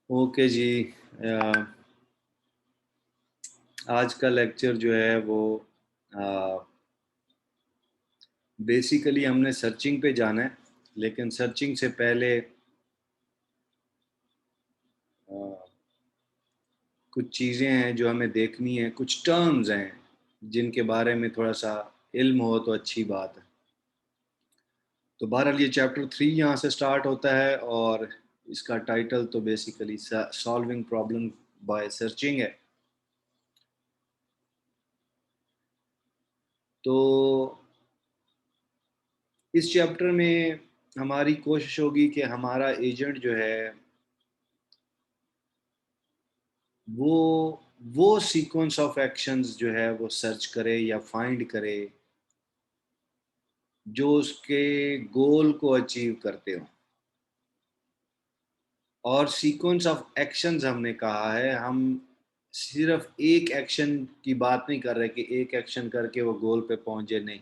Okay जी। अ, आज का lecture जो है वो बेसिकली हमने सर्चिंग पे जाना है, लेकिन सर्चिंग से पहले अ, कुछ चीज़ें हैं जो हमें देखनी है, कुछ टर्म्स हैं जिनके बारे में थोड़ा सा इल्म हो तो अच्छी बात है। तो बहरहाल ये चैप्टर 3 यहाँ से स्टार्ट होता है और इसका टाइटल तो basically solving problem by searching है। तो इस चैप्टर में हमारी कोशिश होगी कि हमारा एजेंट जो है वो वो सीक्वेंस ऑफ एक्शंस जो है वो सर्च करे या फाइंड करे जो उसके गोल को अचीव करते हो। और सीक्वेंस ऑफ एक्शंस हमने कहा है, हम सिर्फ एक एक्शन की बात नहीं कर रहे कि एक एक्शन करके वो गोल पे पहुंचे, नहीं।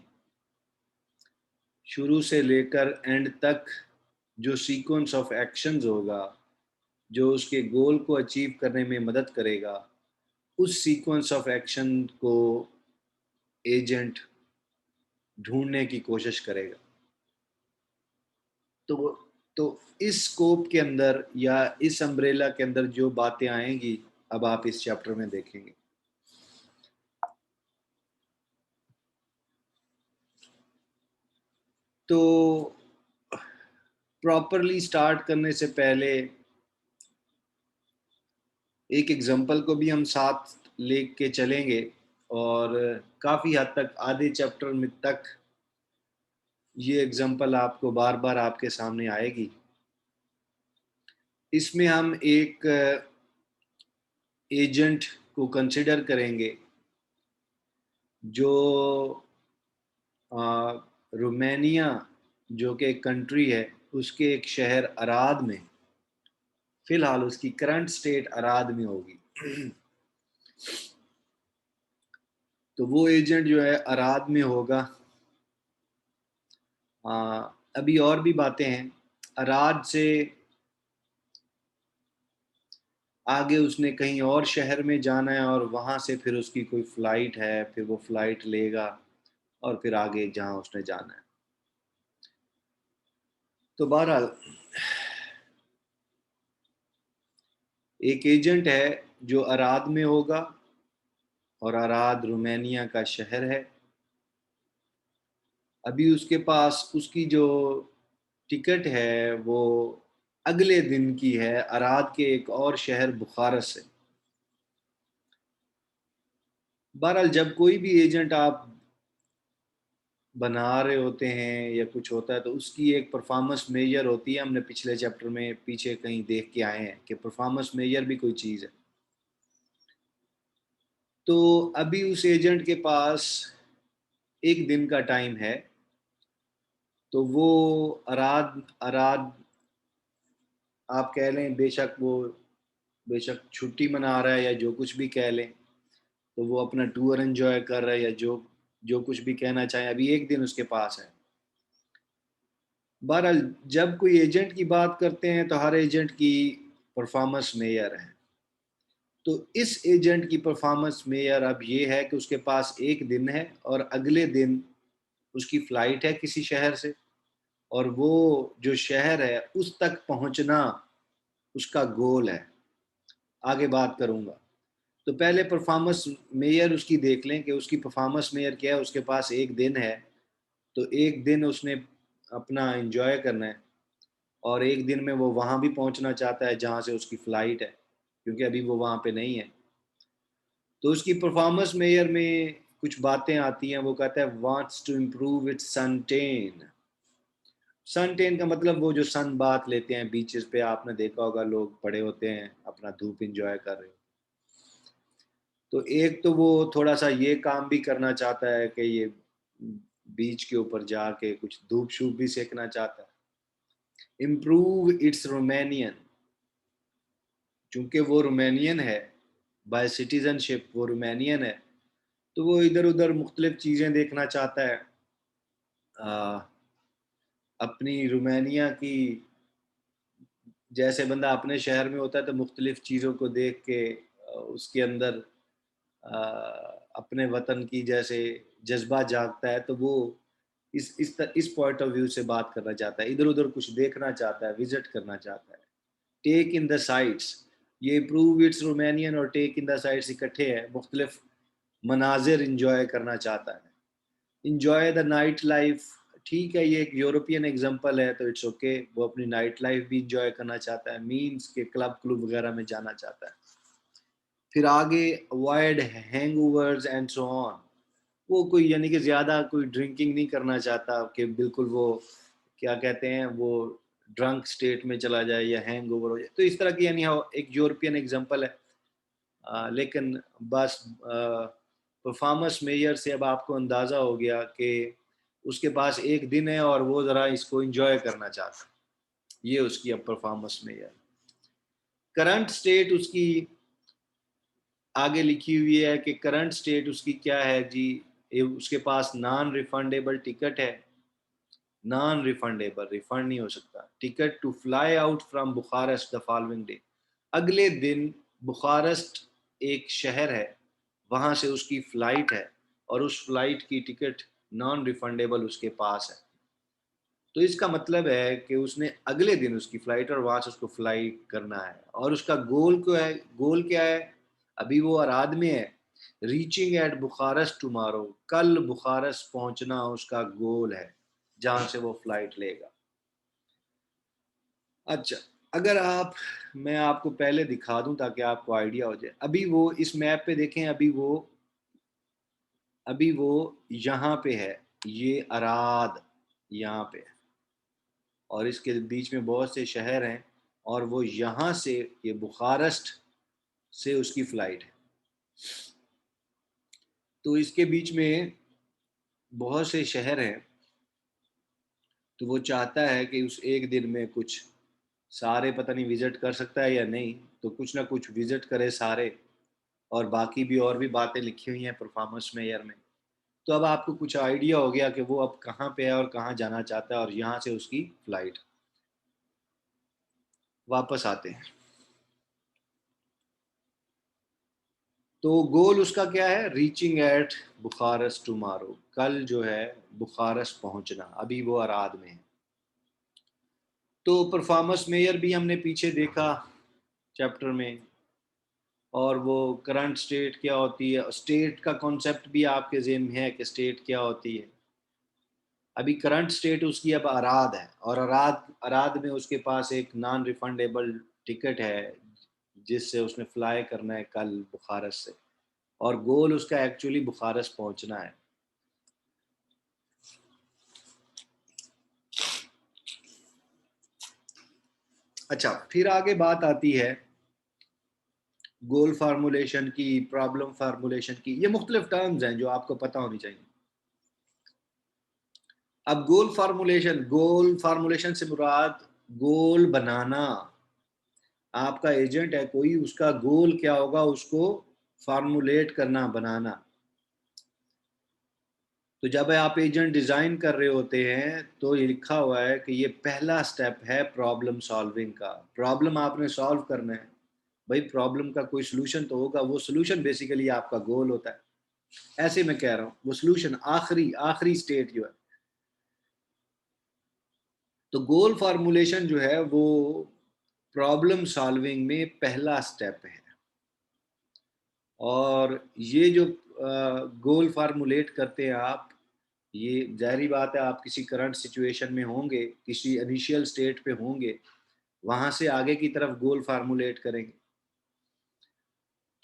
शुरू से लेकर एंड तक जो सीक्वेंस ऑफ एक्शंस होगा जो उसके गोल को अचीव करने में मदद करेगा, उस सीक्वेंस ऑफ एक्शन को एजेंट ढूंढने की कोशिश करेगा। तो तो इस स्कोप के अंदर या इस अम्ब्रेला के अंदर जो बातें आएंगी, अब आप इस चैप्टर में देखेंगे। तो प्रॉपरली स्टार्ट करने से पहले एक एग्जांपल को भी हम साथ लेके चलेंगे, और काफ़ी हद तक आधे चैप्टर में तक ये एग्जांपल आपको बार बार आपके सामने आएगी। इसमें हम एक एजेंट को कंसिडर करेंगे जो रोमानिया, जो कि एक कंट्री है, उसके एक शहर अराद में, फिलहाल उसकी करंट स्टेट अराद में होगी। तो वो एजेंट जो है अराद में होगा। अभी और भी बातें हैं। अराद से आगे उसने कहीं और शहर में जाना है और वहाँ से फिर उसकी कोई फ़्लाइट है, फिर वो फ़्लाइट लेगा और फिर आगे जहाँ उसने जाना है। तो बहरहाल एक एजेंट है जो अराद में होगा, और अराद रोमानिया का शहर है। अभी उसके पास उसकी जो टिकट है वो अगले दिन की है, अराद के एक और शहर बुखारस से। बहरहाल जब कोई भी एजेंट आप बना रहे होते हैं या कुछ होता है तो उसकी एक परफॉर्मेंस मेजर होती है। हमने पिछले चैप्टर में पीछे कहीं देख के आए हैं कि परफॉर्मेंस मेजर भी कोई चीज़ है। तो अभी उस एजेंट के पास एक दिन का टाइम है। तो वो अराद अराद आप कह लें, बेशक वो बेशक छुट्टी मना रहा है या जो कुछ भी कह लें, तो वो अपना टूर एंजॉय कर रहा है या जो जो कुछ भी कहना चाहें, अभी एक दिन उसके पास है। बहरहाल जब कोई एजेंट की बात करते हैं तो हर एजेंट की परफॉर्मेंस मेयर है। तो इस एजेंट की परफॉर्मेंस मेयर अब ये है कि उसके पास एक दिन है और अगले दिन उसकी फ्लाइट है किसी शहर से, और वो जो शहर है उस तक पहुंचना उसका गोल है। आगे बात करूंगा। तो पहले परफॉर्मेंस मेयर उसकी देख लें कि उसकी परफॉर्मेंस मेयर क्या है। उसके पास एक दिन है, तो एक दिन उसने अपना एंजॉय करना है, और एक दिन में वो वहाँ भी पहुँचना चाहता है जहाँ से उसकी फ़्लाइट है, क्योंकि अभी वो वहाँ पे नहीं है। तो उसकी परफॉर्मेंस मेयर में कुछ बातें आती हैं। वो कहता है वांट्स टू इम्प्रूव इट्स सनटेन। सनटेन का मतलब वो जो सन बात लेते हैं बीचेस पे, आपने देखा होगा लोग पड़े होते हैं अपना धूप इंजॉय कर रहे हो। तो एक तो वो थोड़ा सा ये काम भी करना चाहता है कि ये बीच के ऊपर जाके कुछ धूप शूप भी सेकना चाहता है। इम्प्रूव इट्स रोमानियन, चूंकि वो रोमानियन है, बाय सिटीजनशिप वो रोमानियन है, तो वो इधर उधर मुख्तलिफ चीज़ें देखना चाहता है। आ, अपनी रोमानिया की जैसे बंदा अपने शहर में होता है तो मुख्तलिफ चीज़ों को देख के उसके अंदर अपने वतन की जैसे जज्बा जागता है, तो वो इस पॉइंट ऑफ व्यू से बात करना चाहता है, इधर-उधर कुछ देखना चाहता है, विज़िट करना चाहता है। टेक इन द साइट्स, ये प्रूव इट्स रोमानियन और टेक इन द साइट्स इकट्ठे हैं, मुख्तलिफ मनाज़िर एन्जॉय करना चाहता है। एन्जॉय द नाइट लाइफ़, ठीक है, ये एक यूरोपियन एग्ज़ाम्पल है तो इट्स ओके, वो अपनी नाइट लाइफ़ भी एन्जॉय करना चाहता है, मीन्स के क्लब वगैरह में जाना चाहता है। फिर आगे अवॉइड हैंगओवर्स एंड सो ऑन, वो कोई यानी कि ज़्यादा कोई ड्रिंकिंग नहीं करना चाहता कि बिल्कुल वो क्या कहते हैं वो ड्रंक स्टेट में चला जाए या हैंगओवर हो जाए। तो इस तरह की यानी हाँ, एक यूरोपियन एग्ज़ाम्पल है। लेकिन बस परफॉर्मेंस मेजर से अब आपको अंदाज़ा हो गया कि उसके पास 1 दिन है और वो ज़रा इसको एन्जॉय करना चाहता है। ये उसकी अब परफॉर्मेंस मेजर। करंट स्टेट उसकी आगे लिखी हुई है कि करंट स्टेट उसकी क्या है जी, उसके पास नॉन रिफंडेबल टिकट है, नॉन रिफंडेबल, रिफंड नहीं हो सकता, ticket to fly out from Bucharest the following day, अगले दिन बुखारेस्ट एक शहर है, वहां से उसकी फ्लाइट है और उस फ्लाइट की टिकट नॉन रिफंडेबल उसके पास है। तो इसका मतलब है कि उसने अगले दिन उसकी फ्लाइट और वहां से उसको फ्लाई करना है और उसका गोल क्या है, गोल क्या है, अभी वो अराद में है, रीचिंग एट बुखारस टुमारो, कल बुखारस पहुंचना उसका गोल है जहां से वो फ्लाइट लेगा। अच्छा, अगर आप मैं आपको पहले दिखा दूं ताकि आपको आइडिया हो जाए, अभी वो इस मैप पे देखें, अभी वो यहाँ पे है, ये अराद यहाँ पे है और इसके बीच में बहुत से शहर हैं और वो यहाँ से ये बुखारेस्ट से उसकी फ़्लाइट है। तो इसके बीच में बहुत से शहर हैं, तो वो चाहता है कि उस एक दिन में कुछ सारे पता नहीं विज़िट कर सकता है या नहीं, तो कुछ ना कुछ विज़िट करे सारे, और बाकी भी और भी बातें लिखी हुई हैं परफॉर्मेंस मेयर में। तो अब आपको कुछ आइडिया हो गया कि वो अब कहाँ पे है और कहाँ जाना चाहता है और यहाँ से उसकी फ़्लाइट। वापस आते हैं। तो गोल उसका क्या है, रीचिंग एट बुखारस टुमारो, कल जो है बुखारस पहुंचना, अभी वो अराद में है। तो परफॉर्मेंस मेयर भी हमने पीछे देखा चैप्टर में, और वो करंट स्टेट क्या होती है, स्टेट का कॉन्सेप्ट भी आपके जेहन में है कि स्टेट क्या होती है। अभी करंट स्टेट उसकी अब अराद है और अराद अराद में उसके पास एक नॉन रिफंडेबल टिकट है जिससे उसने फ्लाई करना है कल बुखारस से, और गोल उसका एक्चुअली बुखारस पहुंचना है। अच्छा, फिर आगे बात आती है गोल फार्मूलेशन की, प्रॉब्लम फार्मूलेशन की। ये मुख्तलिफ टर्म्स हैं जो आपको पता होनी चाहिए। अब गोल फार्मूलेशन से मुराद गोल बनाना। आपका एजेंट है कोई, उसका गोल क्या होगा उसको फार्मूलेट करना, बनाना। तो जब आप एजेंट डिज़ाइन कर रहे होते हैं तो ये लिखा हुआ है कि ये पहला स्टेप है प्रॉब्लम सॉल्विंग का। प्रॉब्लम आपने सॉल्व करना है, भाई प्रॉब्लम का कोई सोल्यूशन तो होगा, वो सोल्यूशन बेसिकली आपका गोल होता है। ऐसे मैं कह रहा हूँ, वो सोल्यूशन आखिरी आखिरी स्टेट जो है। तो गोल फार्मूलेशन जो है वो प्रॉब्लम सॉल्विंग में पहला स्टेप है। और ये जो गोल फार्मूलेट करते हैं आप, ये ज़ाहिरी बात है आप किसी करंट सिचुएशन में होंगे, किसी इनिशियल स्टेट पे होंगे, वहाँ से आगे की तरफ गोल फार्मूलेट करेंगे।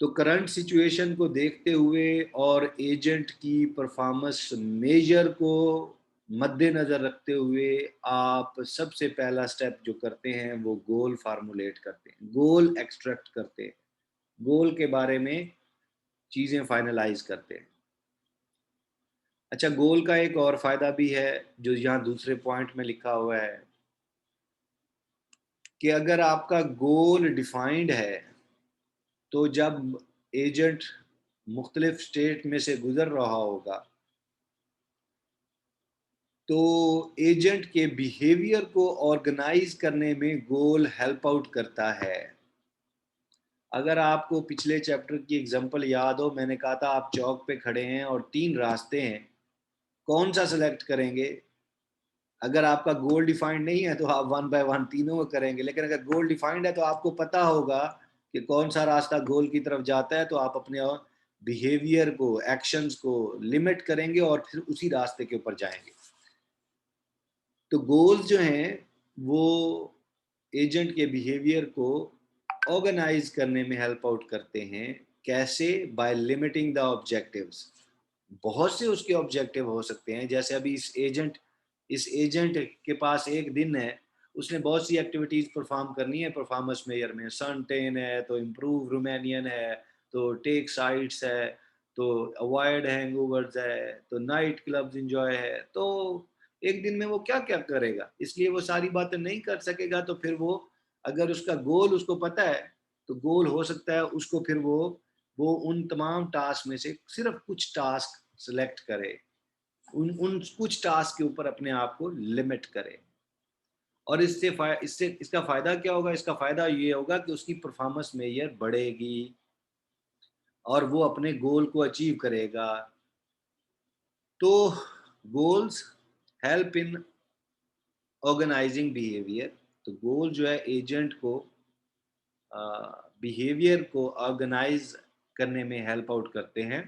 तो करंट सिचुएशन को देखते हुए और एजेंट की परफॉर्मेंस मेजर को मद्देनज़र रखते हुए आप सबसे पहला स्टेप जो करते हैं वो गोल फार्मूलेट करते हैं, गोल एक्सट्रैक्ट करते हैं, गोल के बारे में चीज़ें फाइनलाइज करते हैं। अच्छा, गोल का एक और फायदा भी है जो यहाँ दूसरे पॉइंट में लिखा हुआ है कि अगर आपका गोल डिफाइंड है तो जब एजेंट मुख्तलिफ स्टेट में से गुजर रहा होगा तो एजेंट के बिहेवियर को ऑर्गेनाइज करने में गोल हेल्प आउट करता है। अगर आपको पिछले चैप्टर की एग्जांपल याद हो, मैंने कहा था आप चौक पे खड़े हैं और 3 रास्ते हैं, कौन सा सिलेक्ट करेंगे? अगर आपका गोल डिफाइंड नहीं है तो आप वन बाय वन तीनों को करेंगे, लेकिन अगर गोल डिफाइंड है तो आपको पता होगा कि कौन सा रास्ता गोल की तरफ जाता है, तो आप अपने बिहेवियर को, एक्शंस को लिमिट करेंगे और फिर उसी रास्ते के ऊपर जाएंगे। तो गोल्स जो हैं वो एजेंट के बिहेवियर को ऑर्गेनाइज करने में हेल्प आउट करते हैं। कैसे? By limiting the objectives. बहुत से उसके ऑब्जेक्टिव हो सकते हैं, जैसे अभी इस एजेंट के पास एक दिन है, उसने बहुत सी एक्टिविटीज परफॉर्म करनी है परफॉर्मेंस मेयर में। सन 10 है तो इम्प्रूव रोमानियन है, तो टेक साइट्स है, तो अवॉइड हैंगओवर्स है, तो नाइट क्लब्स एंजॉय है। तो एक दिन में वो क्या क्या करेगा, इसलिए वो सारी बातें नहीं कर सकेगा। तो फिर वो, अगर उसका गोल उसको पता है, तो गोल हो सकता है उसको फिर वो उन तमाम टास्क में से सिर्फ कुछ टास्क सिलेक्ट करे, उन उन कुछ टास्क के ऊपर अपने आप को लिमिट करे। और इससे इसका फायदा क्या होगा? इसका फायदा ये होगा कि उसकी परफॉर्मेंस मेजर बढ़ेगी और वो अपने गोल को अचीव करेगा। तो goals help in organising behaviour. तो गोल जो है एजेंट को बिहेवियर को ऑर्गेनाइज करने में हेल्प आउट करते हैं।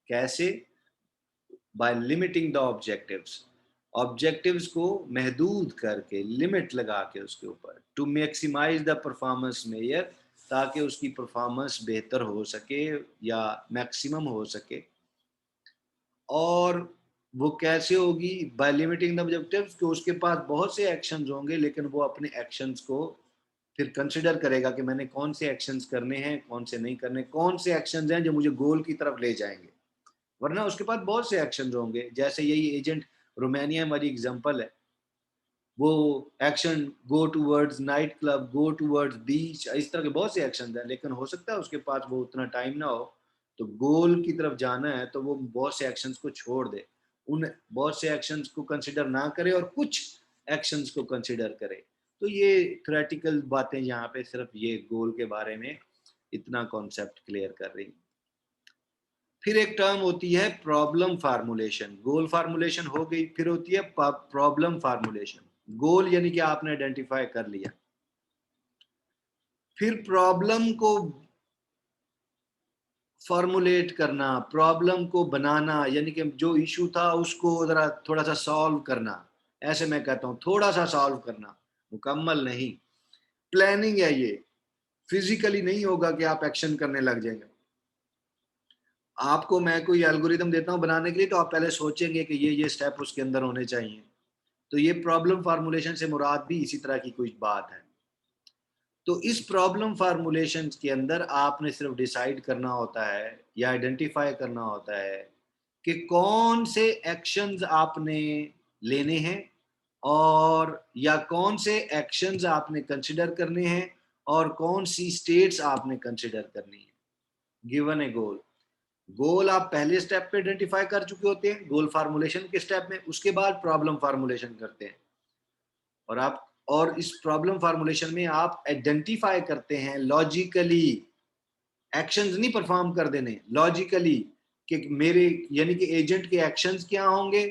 कैसे? By limiting the objectives. Objectives को महदूद करके, लिमिट लगा के उसके ऊपर, टू मैक्सिमाइज द परफॉर्मेंस मेयर, ताकि उसकी परफॉर्मेंस बेहतर हो सके या मैक्सिमम हो सके। और वो कैसे होगी? बाय लिमिटिंग द ऑब्जेक्टिव्स, कि उसके पास बहुत से एक्शंस होंगे, लेकिन वो अपने एक्शंस को फिर कंसिडर करेगा कि मैंने कौन से एक्शंस करने हैं, कौन से नहीं करने, कौन से एक्शंस हैं जो मुझे गोल की तरफ ले जाएंगे। वरना उसके पास बहुत से एक्शंस होंगे, जैसे यही एजेंट रोमानिया हमारी एग्जांपल है। वो action go towards night club, go towards beach, इस तरह के बहुत से एक्शन हैं, लेकिन हो सकता है उसके पास वो उतना टाइम ना हो, तो गोल की तरफ जाना है तो वो बहुत से एक्शंस को छोड़ दे, उन बहुत से एक्शंस को कंसिडर ना करे और कुछ एक्शंस को कंसिडर करे। तो ये थ्योरेटिकल बातें यहाँ पे सिर्फ ये गोल के बारे में इतना कॉन्सेप्ट क्लियर कर रही। फिर एक टर्म होती है प्रॉब्लम फार्मूलेशन। गोल फार्मूलेशन हो गई, फिर होती है प्रॉब्लम फार्मूलेशन। गोल यानी कि आपने आइडेंटिफाई कर लिया, फिर प्रॉब्लम को फॉर्मुलेट करना, प्रॉब्लम को बनाना, यानी कि जो इशू था उसको जरा थोड़ा सा सॉल्व करना। ऐसे मैं कहता हूँ, थोड़ा सा सॉल्व करना, मुकम्मल नहीं। प्लानिंग है ये, फिजिकली नहीं होगा कि आप एक्शन करने लग जाएंगे। आपको मैं कोई एल्गोरिदम देता हूँ बनाने के लिए, तो आप पहले सोचेंगे कि ये स्टेप उसके अंदर होने चाहिए। तो ये प्रॉब्लम फार्मूलेशन से मुराद भी इसी तरह की कुछ बात है। तो इस प्रॉब्लम फार्मूलेशन के अंदर आपने सिर्फ डिसाइड करना होता है या आइडेंटिफाई करना होता है कि कौन से एक्शंस आपने लेने हैं, और या कौन से एक्शंस आपने कंसिडर करने हैं, और कौन सी स्टेट्स आपने कंसिडर करनी है। गिवन ए गोल, गोल आप पहले स्टेप पे आइडेंटिफाई कर चुके होते हैं, गोल फार्मूलेशन के स्टेप में, उसके बाद प्रॉब्लम फार्मूलेशन करते हैं। और इस प्रॉब्लम फार्मूलेशन में आप आइडेंटिफाई करते हैं लॉजिकली, एक्शंस नहीं परफॉर्म कर देने, लॉजिकली, कि मेरे यानी कि एजेंट के एक्शंस क्या होंगे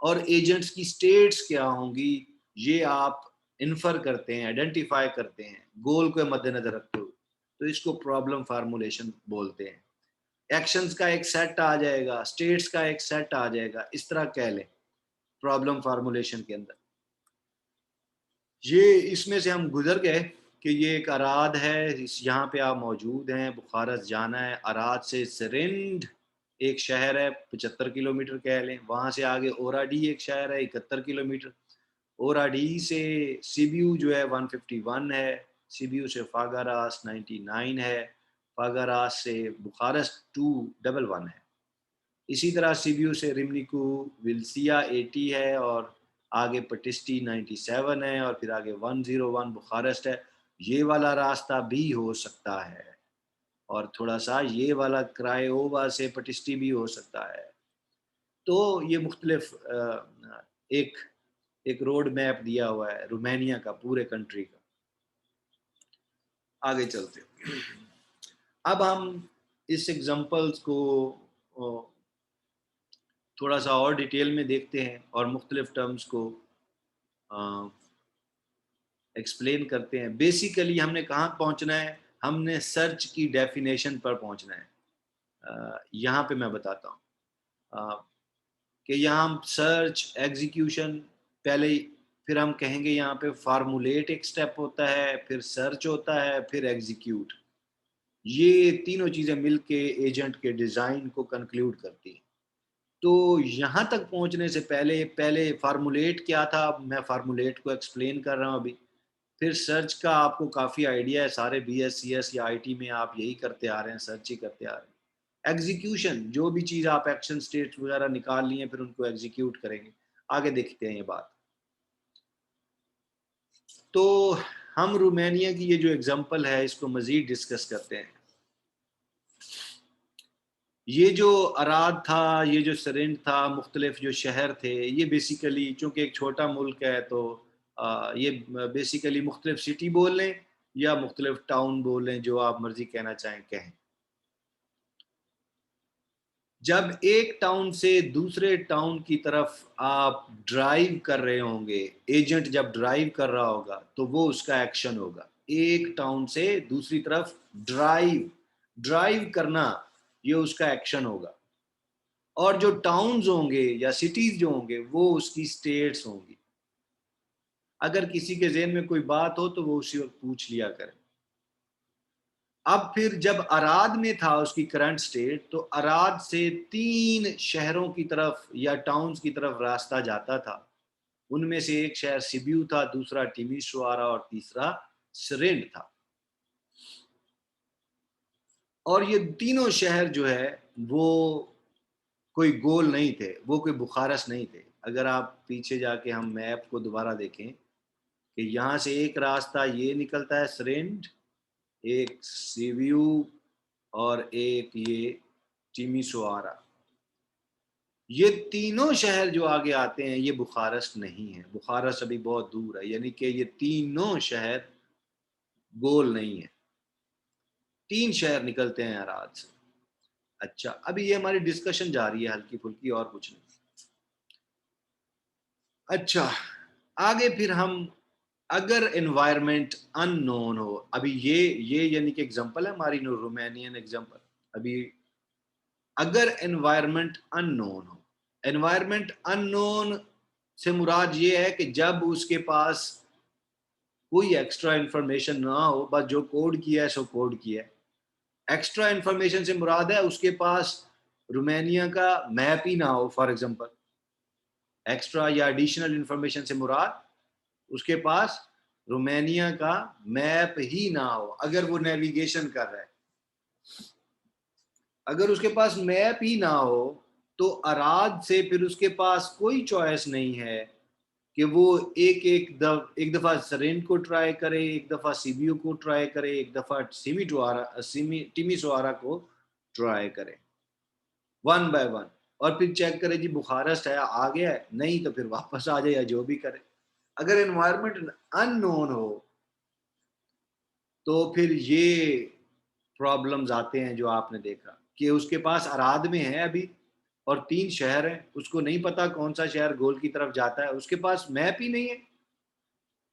और एजेंट्स की स्टेट्स क्या होंगी, ये आप इन्फर करते हैं, आइडेंटिफाई करते हैं गोल को मद्देनजर रखते हुए। तो इसको प्रॉब्लम फार्मूलेशन बोलते हैं। एक्शंस का एक सेट आ जाएगा, स्टेट्स का एक सेट आ जाएगा, इस तरह कह लें प्रॉब्लम फार्मूलेशन के अंदर। ये इसमें से हम गुजर गए कि ये एक अराद है, इस यहाँ पे आप मौजूद हैं, बुखारस जाना है। अराद से सरिंड एक शहर है, 75 किलोमीटर कह लें। वहाँ से आगे ओराडी एक शहर है, 71 किलोमीटर। ओराडी से सिबियू जो है 151 है, सिबियू से फागारास 99 है, फागारास से बुखारस 211 है। इसी तरह सीबीयू से रिमनिकू विल्सिया 80 है, और आगे पटिस्टी 97 है, और फिर आगे 101 बुखारेस्ट है। ये वाला रास्ता भी हो सकता है, और थोड़ा सा ये वाला क्रायोवा से पटिस्टी भी हो सकता है। तो ये मुख्तलिफ एक एक रोड मैप दिया हुआ है रोमानिया का, पूरे कंट्री का। आगे चलते हैं। अब हम इस एग्जांपल्स को थोड़ा सा और डिटेल में देखते हैं और मुख्तलिफ टर्म्स को एक्सप्लेन करते हैं। बेसिकली हमने कहाँ पहुँचना है, हमने सर्च की डेफिनेशन पर पहुँचना है। यहाँ पे मैं बताता हूँ कि यहाँ हम सर्च, एग्जीक्यूशन पहले, फिर हम कहेंगे यहाँ पे फार्मूलेट एक स्टेप होता है, फिर सर्च होता है, फिर एग्जीक्यूट। ये तीनों चीज़ें मिलके एजेंट के डिज़ाइन को कंक्लूड करती हैं। तो यहाँ तक पहुँचने से पहले पहले फार्मूलेट क्या था, मैं फार्मूलेट को एक्सप्लेन कर रहा हूँ अभी। फिर सर्च का आपको काफ़ी आइडिया है, सारे BS CS या IT में आप यही करते आ रहे हैं, सर्च ही करते आ रहे हैं। एग्जीक्यूशन, जो भी चीज़ आप एक्शन स्टेट वगैरह निकाल लिए फिर उनको एग्जीक्यूट करेंगे। आगे देखते हैं ये बात। तो हम रोमानिया की ये जो एग्जांपल है इसको मज़ीद डिस्कस करते हैं। ये जो अराद था, ये जो सरिंड था, मुख्तलिफ जो शहर थे, ये बेसिकली चूँकि एक छोटा मुल्क है तो ये बेसिकली मुख्तलिफ सिटी बोल लें या मुख्तलिफ टाउन बोल लें, जो आप मर्जी कहना चाहें कहें। जब एक टाउन से दूसरे टाउन की तरफ आप ड्राइव कर रहे होंगे, एजेंट जब ड्राइव कर रहा होगा तो वो उसका एक्शन होगा। एक टाउन से दूसरी तरफ ड्राइव ड्राइव करना, ये उसका एक्शन होगा। और जो टाउन्स होंगे या सिटीज जो होंगे वो उसकी स्टेट्स होंगी। अगर किसी के ज़हन में कोई बात हो तो वो उसी वक्त पूछ लिया करें। अब फिर जब अराद में था उसकी करंट स्टेट, तो अराद से 3 शहरों की तरफ या टाउन्स की तरफ रास्ता जाता था। उनमें से एक शहर सिबियू था, दूसरा टिमिसोआरा और तीसरा सरेंड था। और ये तीनों शहर जो है वो कोई गोल नहीं थे, वो कोई बुखारस नहीं थे। अगर आप पीछे जाके हम मैप को दोबारा देखें कि यहाँ से एक रास्ता ये निकलता है सरेंड, एक सिबियू और एक ये टिमिसोआरा। ये तीनों शहर जो आगे आते हैं ये बुखारस्ट नहीं है, बुखारस्ट अभी बहुत दूर है, यानी कि ये तीनों शहर गोल नहीं है। 3 शहर निकलते हैं अराद से। अच्छा, अभी ये हमारी डिस्कशन जारी है हल्की फुल्की, और कुछ नहीं। अच्छा, आगे फिर हम, अगर एनवायरनमेंट अननोन हो, अभी ये यानी कि एग्जांपल है हमारी रोमानियन एग्जांपल। अभी अगर एनवायरनमेंट अननोन हो, एनवायरनमेंट अननोन से मुराद ये है कि जब उसके पास कोई एक्स्ट्रा इंफॉर्मेशन ना हो, बस जो कोड किया है सो कोड किया है। एक्स्ट्रा इंफॉर्मेशन से मुराद है उसके पास रोमानिया का मैप ही ना हो, फॉर एग्जांपल। एक्स्ट्रा या एडिशनल इंफॉर्मेशन से मुराद उसके पास रोमानिया का मैप ही ना हो। अगर वो नेविगेशन कर रहा है, अगर उसके पास मैप ही ना हो तो अराद से फिर उसके पास कोई चॉइस नहीं है कि वो एक दफा सरेंट को ट्राई करे, एक दफा सीबीयू को ट्राई करे, एक दफा टिमिसोआरा को ट्राई करे, वन बाय वन। और फिर चेक करे जी बुखारस्ट है, आ गया है, नहीं तो फिर वापस आ जाए या जो भी करे। अगर एनवायरनमेंट अननोन हो तो फिर ये प्रॉब्लम्स आते हैं जो आपने देखा कि उसके पास अराद में है अभी और 3 शहर हैं, उसको नहीं पता कौन सा शहर गोल की तरफ जाता है, उसके पास मैप ही नहीं है।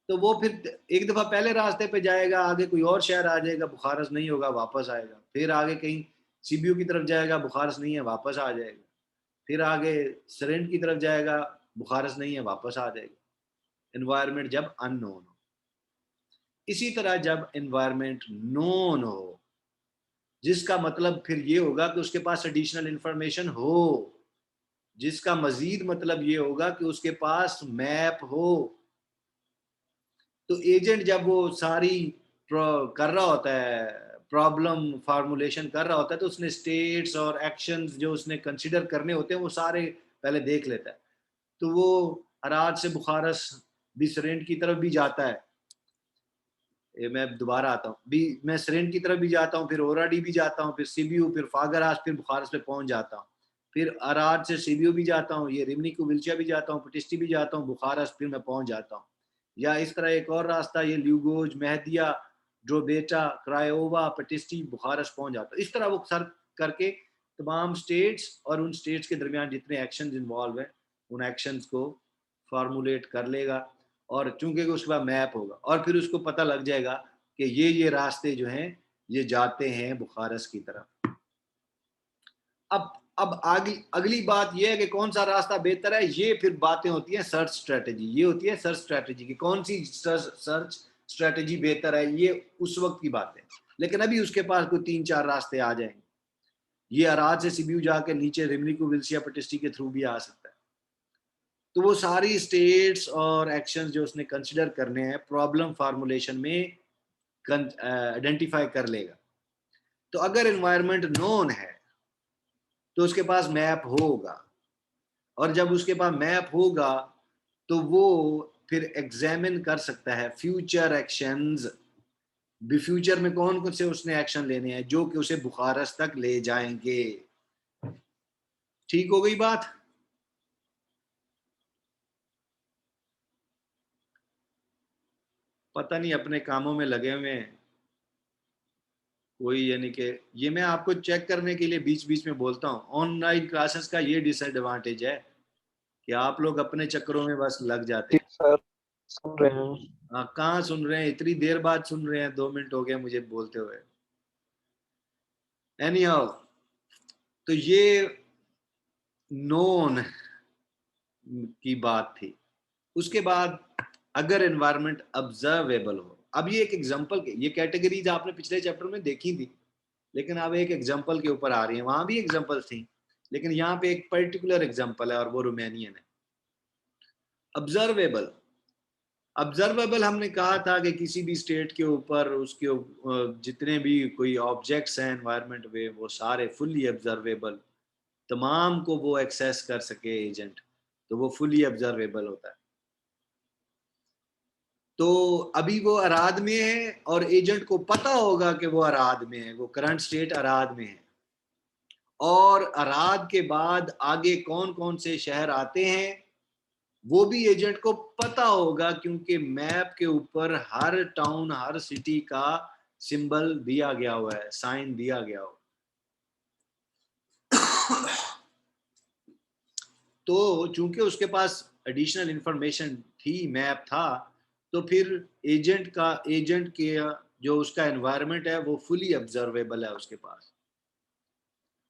तो वो फिर एक दफा पहले रास्ते पे जाएगा, आगे कोई और शहर आ जाएगा, बुखारस नहीं होगा, वापस आएगा। फिर आगे कहीं सीबीयू की तरफ जाएगा, बुखारस नहीं है, वापस आ जाएगा। फिर आगे सरेंट की तरफ जाएगा, बुखारस नहीं है, वापस आ जाएगा। एनवायरनमेंट जब अननोन हो। इसी तरह जब एनवायरनमेंट नोन हो, जिसका मतलब फिर ये होगा कि उसके पास एडिशनल इंफॉर्मेशन हो, जिसका मजीद मतलब ये होगा कि उसके पास मैप हो। तो एजेंट जब वो सारी कर रहा होता है, प्रॉब्लम फार्मूलेशन कर रहा होता है, तो उसने स्टेट्स और एक्शंस जो उसने कंसिडर करने होते हैं वो सारे पहले देख लेता है। तो वो अराद से बुखारस भी सरेंट की तरफ भी जाता है। मैं दोबारा आता हूँ भी, मैं सरेंट की तरफ भी जाता हूँ, फिर ओराडी भी जाता हूँ, फिर सिबियू, फिर फागरास, फिर बुखारस पे पहुंच जाता हूँ। फिर अराद से सीबीयू भी जाता हूँ, ये रिमनी कुबिल्चा भी जाता हूँ, पटिश्ती भी जाता हूँ, बुखारस्त, फिर मैं पहुंच जाता हूँ। या इस तरह एक और रास्ता, ये ल्यूगोज, मेहदिया, ड्रोबेटा, क्रायोवा, पटिश्ती, बुखारस्त पहुंच जाता हूँ। इस तरह वो सर करके तमाम स्टेट्स और उन स्टेट्स के दरमियान जितने एक्शंस इन्वॉल्व हैं उन एक्शंस को फार्मूलेट कर लेगा, और चूंकि उसके बाद मैप होगा और फिर उसको पता लग जाएगा कि ये रास्ते जो हैं ये जाते हैं बुखारस्त की तरफ। अब आगे अगली बात यह है कि कौन सा रास्ता बेहतर है, ये फिर बातें होती हैं सर्च स्ट्रेटेजी। ये होती है सर्च स्ट्रेटेजी की कौन सी सर्च स्ट्रेटेजी बेहतर है, ये उस वक्त की बात है। लेकिन अभी उसके पास कोई 3-4 रास्ते आ जाएंगे। ये अराज से सीबीयू जाकर नीचे रिमनी को विल्सिया पटिस्टी के थ्रू भी आ सकता है। तो वो सारी स्टेट्स और एक्शंस जो उसने कंसिडर करने हैं प्रॉब्लम फार्मूलेशन में आइडेंटिफाई कर लेगा। तो अगर एनवायरनमेंट नोन है तो उसके पास मैप होगा, और जब उसके पास मैप होगा तो वो फिर एग्जामिन कर सकता है फ्यूचर एक्शंस, फ्यूचर में कौन कौन से उसने एक्शन लेने हैं जो कि उसे बुखारस्त तक ले जाएंगे। ठीक हो गई बात? पता नहीं अपने कामों में लगे हुए हैं कोई, यानी कि ये मैं आपको चेक करने के लिए बीच बीच में बोलता हूँ। ऑनलाइन क्लासेस का ये डिसएडवांटेज है कि आप लोग अपने चक्करों में बस लग जाते जी हैं। सर, सुन रहे हैं। हाँ, कहाँ सुन रहे हैं, इतनी देर बाद सुन रहे हैं, 2 मिनट हो गए मुझे बोलते हुए। एनी हाउ, तो ये नोन की बात थी। उसके बाद अगर एनवायरनमेंट ऑब्जर्वेबल हो, अब ये एक एग्जांपल के, ये कैटेगरीज आपने पिछले चैप्टर में देखी थी, लेकिन अब एक एग्जांपल के ऊपर आ रही है। वहां भी एग्जांपल थी, लेकिन यहाँ पे एक पर्टिकुलर एग्जांपल है और वो रोमानियन है। ऑब्जर्वेबल, ऑब्जर्वेबल हमने कहा था कि किसी भी स्टेट के ऊपर उसके जितने भी कोई ऑब्जेक्ट्स हैं एनवायरनमेंट में वो सारे फुल्ली ऑब्जर्वेबल, तमाम को वो एक्सेस कर सके एजेंट, तो वो फुल्ली ऑब्जर्वेबल होता है। तो अभी वो अराद में है और एजेंट को पता होगा कि वो अराद में है, वो करंट स्टेट अराद में है, और अराद के बाद आगे कौन कौन से शहर आते हैं वो भी एजेंट को पता होगा, क्योंकि मैप के ऊपर हर टाउन हर सिटी का सिंबल दिया गया हुआ है, साइन दिया गया हो। तो चूंकि उसके पास एडिशनल इंफॉर्मेशन थी, मैप था, तो फिर एजेंट के जो उसका एनवायरनमेंट है वो फुली ऑब्जर्वेबल है उसके पास।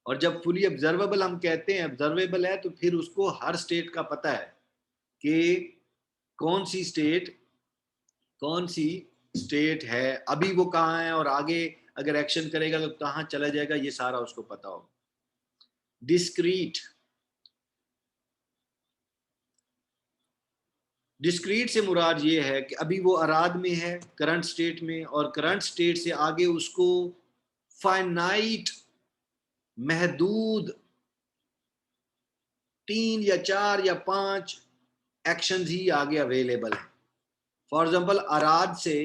और जब फुली ऑब्जर्वेबल हम कहते हैं ऑब्जर्वेबल है, तो फिर उसको हर स्टेट का पता है कि कौन सी स्टेट कौन सी स्टेट है, अभी वो कहाँ है, और आगे अगर एक्शन करेगा तो कहाँ चला जाएगा, ये सारा उसको पता होगा। डिस्क्रीट, डिस्क्रीट से मुराद ये है कि अभी वो अराद में है करंट स्टेट में, और करंट स्टेट से आगे उसको फाइनाइट महदूद 3 या 4 या 5 एक्शन ही आगे अवेलेबल है। फॉर एग्जाम्पल अराद से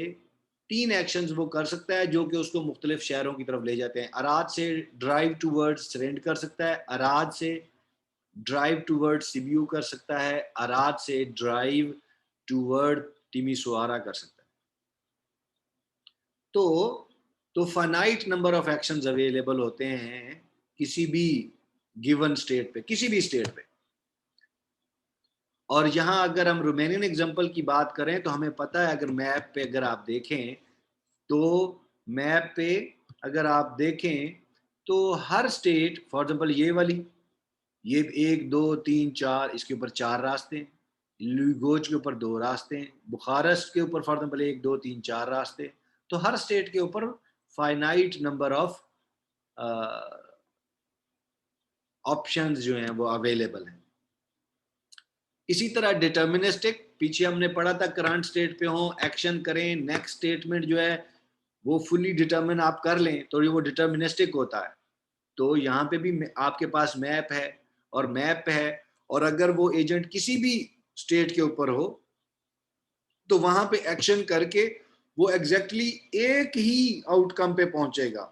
3 एक्शंस वो कर सकता है जो कि उसको मुख्तलिफ शहरों की तरफ ले जाते हैं। अराद से ड्राइव टूवर्ड्स सरेंड कर सकता है, अराद से ड्राइव टूवर्ड्स सिबियू कर सकता है, अराद से ड्राइव टूवर्ड टिमिसोआरा कर सकता है। तो finite number of actions available होते हैं किसी भी गिवन स्टेट पे, किसी भी स्टेट पे। और यहाँ अगर हम रोमानियन एग्जांपल की बात करें तो हमें पता है, अगर मैप पे अगर आप देखें तो मैप पे अगर आप देखें तो हर स्टेट, फॉर एग्जांपल ये वाली, ये 1 2 3 4, इसके ऊपर 4 रास्ते हैं, लुगोज के ऊपर 2 रास्ते हैं, बुखारस्ट के ऊपर फॉर एग्जांपल 1 2 3 4 रास्ते। तो हर स्टेट के ऊपर फाइनाइट नंबर ऑफ ऑप्शंस जो हैं वो अवेलेबल हैं। इसी तरह डिटर्मिनिस्टिक, पीछे हमने पढ़ा था करंट स्टेट पे हो एक्शन करें, नेक्स्ट स्टेटमेंट जो है वो फुली डिटर्मिन आप कर लें तो ये वो डिटर्मिनिस्टिक होता है। तो यहाँ पे भी आपके पास मैप है, और मैप है, और अगर वो एजेंट किसी भी स्टेट के ऊपर हो तो वहां पे एक्शन करके वो एग्जैक्टली एक ही आउटकम पे पहुंचेगा,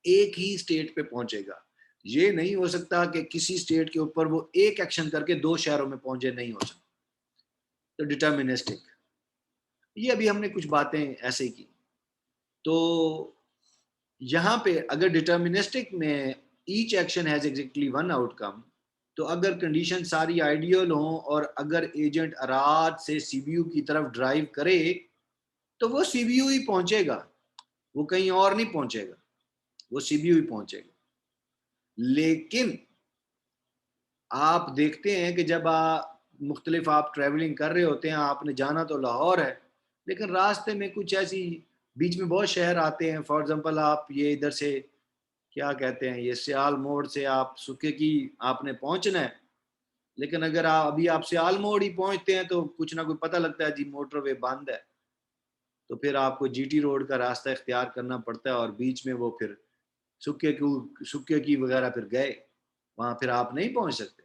एक ही स्टेट पे पहुंचेगा। ये नहीं हो सकता कि किसी स्टेट के ऊपर वो एक एक्शन करके 2 शहरों में पहुंचे, नहीं हो सकता। तो डिटर्मिनिस्टिक, ये अभी हमने कुछ बातें ऐसे ही की। तो यहाँ पे अगर डिटर्मिनिस्टिक में each action has exactly one outcome, तो अगर कंडीशन सारी आइडियल हो और अगर एजेंट अराद से सीबीयू की तरफ ड्राइव करे तो वो सीबीयू ही पहुंचेगा, वो कहीं और नहीं पहुंचेगा, वो सीबीयू ही पहुंचेगा। लेकिन आप देखते हैं कि जब मुख्तलिफ आप ट्रैवलिंग कर रहे होते हैं, आपने जाना तो लाहौर है, लेकिन रास्ते में कुछ ऐसी बीच में बहुत शहर आते हैं। फॉर एग्जांपल आप ये इधर से क्या कहते हैं, ये सियाल मोड़ से आप सुके की आपने पहुंचना है, लेकिन अगर आप सियाल मोड़ ही पहुंचते हैं तो कुछ ना कुछ पता लगता है जी मोटरवे बंद है, तो फिर आपको जीटी रोड का रास्ता इख्तियार करना पड़ता है और बीच में वो फिर सुके की वगैरह फिर गए, वहां फिर आप नहीं पहुंच सकते।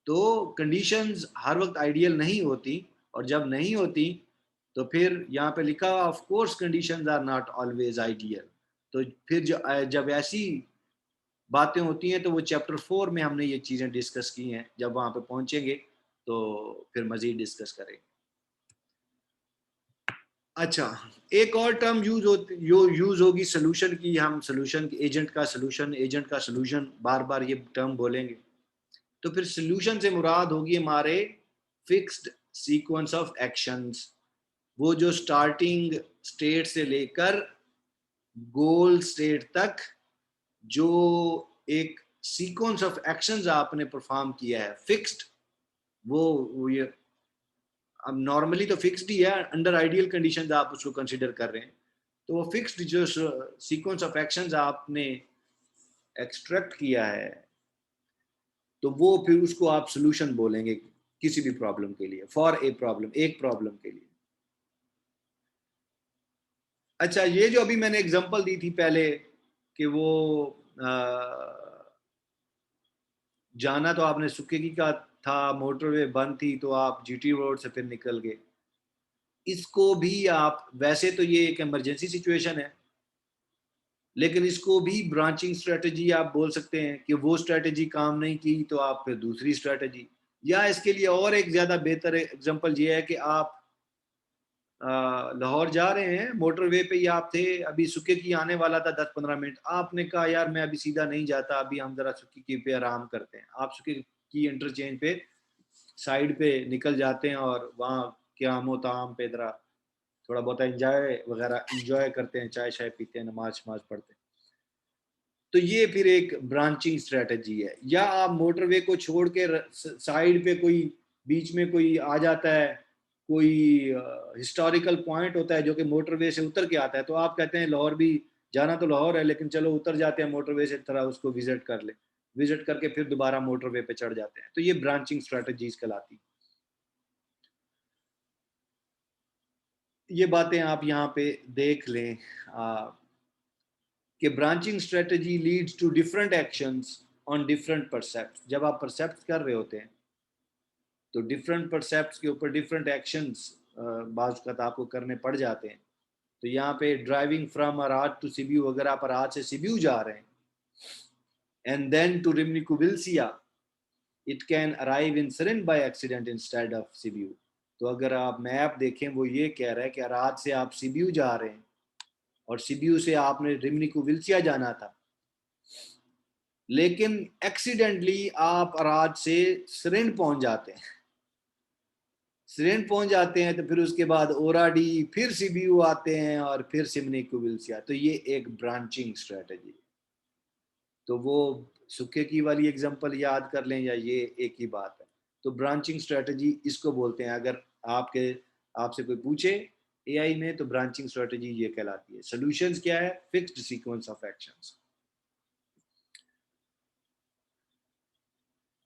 तो कंडीशंस हर वक्त आइडियल नहीं होती, और जब नहीं होती तो फिर यहाँ पे लिखा of course conditions are not always ideal. तो फिर जब ऐसी बातें होती हैं तो वो चैप्टर 4 में हमने ये चीज़ें डिस्कस की हैं, जब वहाँ पे पहुँचेंगे तो फिर मज़ीद डिस्कस करेंगे। अच्छा, एक और टर्म यूज होगी सोल्यूशन की, हम सोल्यूशन एजेंट का सोल्यूशन बार बार ये टर्म बोलेंगे। तो फिर सोल्यूशन से मुराद होगी हमारे फिक्स्ड सीक्वेंस ऑफ एक्शंस, वो जो स्टार्टिंग स्टेट से लेकर गोल स्टेट तक जो एक सीक्वेंस ऑफ एक्शंस आपने परफॉर्म किया है फिक्स्ड, वो ये अब नॉर्मली तो फिक्स्ड ही है, अंडर आइडियल कंडीशंस आप उसको कंसीडर कर रहे हैं, तो वो फिक्स्ड जो सीक्वेंस ऑफ एक्शंस आपने एक्सट्रैक्ट किया है, तो वो फिर उसको आप सोल्यूशन बोलेंगे किसी भी प्रॉब्लम के लिए, फॉर ए प्रॉब्लम, एक प्रॉब्लम के लिए। अच्छा, ये जो अभी मैंने एग्जांपल दी थी पहले कि वो जाना तो आपने सुकेगी का था, मोटरवे बंद थी तो आप जीटी रोड से फिर निकल गए, इसको भी आप, वैसे तो ये एक इमरजेंसी सिचुएशन है, लेकिन इसको भी ब्रांचिंग स्ट्रेटजी आप बोल सकते हैं कि वो स्ट्रेटजी काम नहीं की तो आप फिर दूसरी स्ट्रेटजी, या इसके लिए और एक ज्यादा बेहतर एग्जांपल ये है कि आप लाहौर जा रहे हैं, मोटरवे पे ही आप थे, अभी सुके की आने वाला था 10-15 मिनट, आपने कहा यार मैं अभी सीधा नहीं जाता, अभी हम जरा सुके की पे आराम करते हैं, आप सुके की इंटरचेंज पे साइड पे निकल जाते हैं और वहाँ क्या मोहताम पे जरा थोड़ा बहुत एंजॉय करते हैं, चाय शाय पीते हैं, नमाज नमाज पढ़ते हैं। तो ये फिर एक ब्रांचिंग स्ट्रेटजी है। या आप मोटरवे को छोड़ के साइड पे कोई बीच में कोई आ जाता है, कोई हिस्टोरिकल पॉइंट होता है जो कि मोटरवे से उतर के आता है, तो आप कहते हैं लाहौर भी जाना तो लाहौर है लेकिन चलो उतर जाते हैं मोटरवे से, थोड़ा उसको विजिट कर ले, विजिट करके फिर दोबारा मोटरवे पे चढ़ जाते हैं, तो ये ब्रांचिंग स्ट्रेटजीज कहलाती। ये बातें आप यहाँ पे देख लें कि branching strategy leads to different actions on different percept. जब आप परसेप्ट कर रहे होते हैं तो डिफरेंट परसेप्ट के ऊपर डिफरेंट एक्शंस बाज़ वक़्त आपको करने पड़ जाते हैं। तो यहाँ पे driving from Arad to Sibiu, अगर आप अराद से सिबियू जा रहे हैं and then to Rimnicu Vilcea, it can arrive in Zerind by accident instead of Sibiu. तो अगर आप मैप देखें वो ये कह रहा है कि अराद से आप सिबियू जा रहे हैं और सिबियू से आपने रिमनी कुबिलसिया जाना था, लेकिन एक्सीडेंटली आप अराज से सरिन पहुंच जाते हैं, सरिन पहुंच जाते हैं तो फिर उसके बाद ओराडी, फिर सीबीयू आते हैं और फिर सिमनी कुबिलसिया। तो ये एक ब्रांचिंग स्ट्रेटजी। तो वो सुखे की वाली एग्जांपल याद कर लें या ये एक ही बात है। तो ब्रांचिंग स्ट्रेटजी इसको बोलते हैं। अगर आपसे कोई पूछे एआई में तो ब्रांचिंग स्ट्रेटजी ये कहलाती है। सॉल्यूशंस क्या है? Fixed sequence of actions.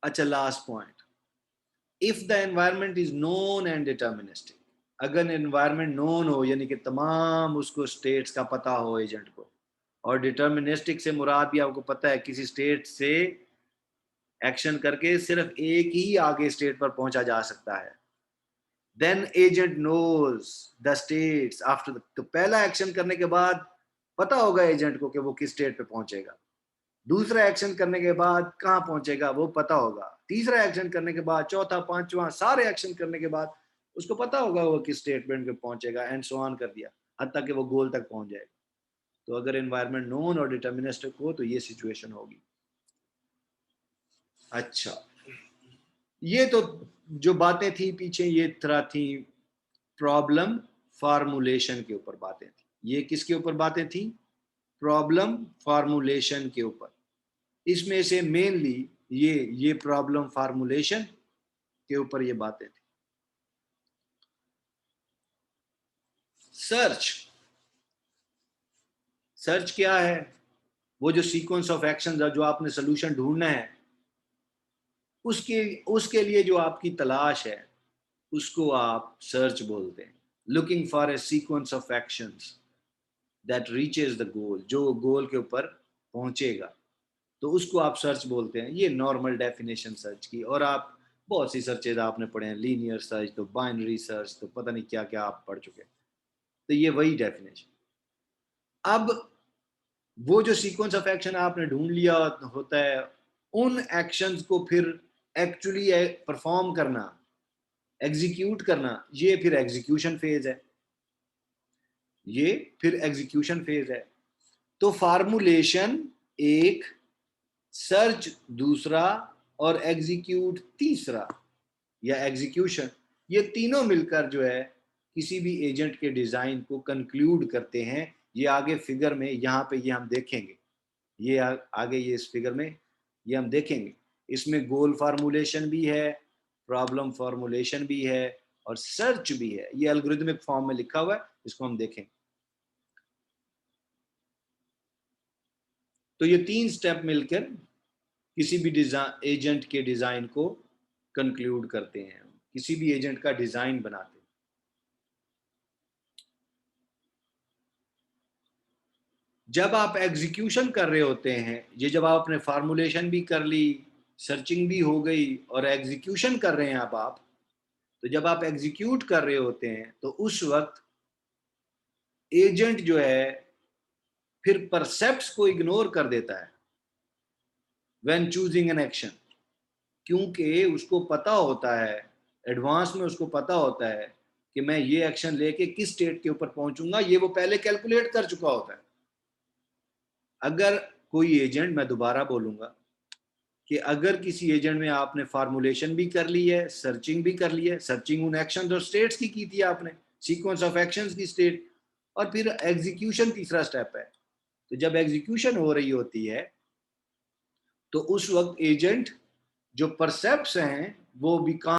अच्छा, last point, if the environment is known and deterministic, अगर एनवायरनमेंट नोन हो यानी कि तमाम उसको स्टेट्स का पता हो एजेंट को, और डिटर्मिनिस्टिक से मुराद भी आपको पता है किसी स्टेट से एक्शन करके सिर्फ एक ही आगे स्टेट पर पहुंचा जा सकता है, then agent knows the states after. तो पहला एक्शन करने के बाद पता होगा एजेंट को कि वो किस स्टेट पे पहुंचेगा। दूसरा एक्शन करने के बाद कहाँ पहुंचेगा वो पता होगा, तीसरा एक्शन करने के बाद, चौथा, पांचवा, सारे एक्शन करने के बाद उसको पता होगा वो किस स्टेटमेंट पे पहुंचेगा, एंड सो ऑन कर दिया, हद तक कि वो गोल तक पहुंच जाएगा। तो अगर एनवायरनमेंट नोन और डिटर्मिनिस्टिक हो तो ये सिचुएशन होगी। अच्छा, ये तो जो बातें थी पीछे, ये तरह थी प्रॉब्लम फार्मूलेशन के ऊपर बातें थी। ये किसके ऊपर बातें थी? प्रॉब्लम फार्मूलेशन के ऊपर। इसमें से मेनली ये प्रॉब्लम फार्मूलेशन के ऊपर ये बातें थी। सर्च क्या है? वो जो सीक्वेंस ऑफ एक्शन जो आपने सोल्यूशन ढूंढना है, उसके उसके लिए जो आपकी तलाश है उसको आप सर्च बोलते हैं। Looking for a sequence of actions that reaches the goal, जो गोल के ऊपर पहुंचेगा, तो उसको आप सर्च बोलते हैं। ये नॉर्मल डेफिनेशन सर्च की। और आप बहुत सी सर्चेज आपने पढ़े हैं, लीनियर सर्च, तो बाइनरी सर्च, तो पता नहीं क्या क्या आप पढ़ चुके हैं। तो ये वही डेफिनेशन। अब वो जो सीक्वेंस ऑफ एक्शन आपने ढूंढ लिया होता है, उन एक्शंस को फिर एक्चुअली परफॉर्म करना, एग्जीक्यूट करना, ये फिर एग्जीक्यूशन फेज है। ये फिर एग्जीक्यूशन फेज है। तो फार्मूलेशन एक, सर्च दूसरा, और एग्जीक्यूट तीसरा, या एग्जीक्यूशन, ये तीनों मिलकर जो है किसी भी एजेंट के डिजाइन को कंक्लूड करते हैं। ये आगे फिगर में यहाँ पे ये हम देखेंगे। ये आगे ये इस फिगर में ये हम देखेंगे। इसमें गोल फार्मूलेशन भी है, प्रॉब्लम फार्मूलेशन भी है, और सर्च भी है। ये एल्गोरिथमिक फॉर्म में लिखा हुआ है, इसको हम देखेंगे। तो ये तीन स्टेप मिलकर किसी भी एजेंट के डिजाइन को कंक्लूड करते हैं, किसी भी एजेंट का डिजाइन बनाते हैं। जब आप एग्जीक्यूशन कर रहे होते हैं, ये जब आपने फार्मूलेशन भी कर ली, सर्चिंग भी हो गई, और एग्जीक्यूशन कर रहे हैं अब आप, तो जब आप एग्जीक्यूट कर रहे होते हैं तो उस वक्त एजेंट जो है फिर परसेप्ट्स को इग्नोर कर देता है व्हेन चूजिंग एन एक्शन। क्योंकि उसको पता होता है, एडवांस में उसको पता होता है कि मैं ये एक्शन लेके किस स्टेट के ऊपर पहुंचूंगा, ये वो पहले कैलकुलेट कर चुका होता है। अगर कोई एजेंट, मैं दोबारा बोलूंगा कि अगर किसी एजेंट में आपने फार्मूलेशन भी कर ली है, सर्चिंग भी कर ली है, सर्चिंग उन एक्शंस और स्टेट्स की थी आपने, सीक्वेंस ऑफ एक्शंस की स्टेट, और फिर एग्जीक्यूशन तीसरा स्टेप है। तो जब एग्जीक्यूशन हो रही होती है तो उस वक्त एजेंट जो परसेप्ट्स हैं वो भी काम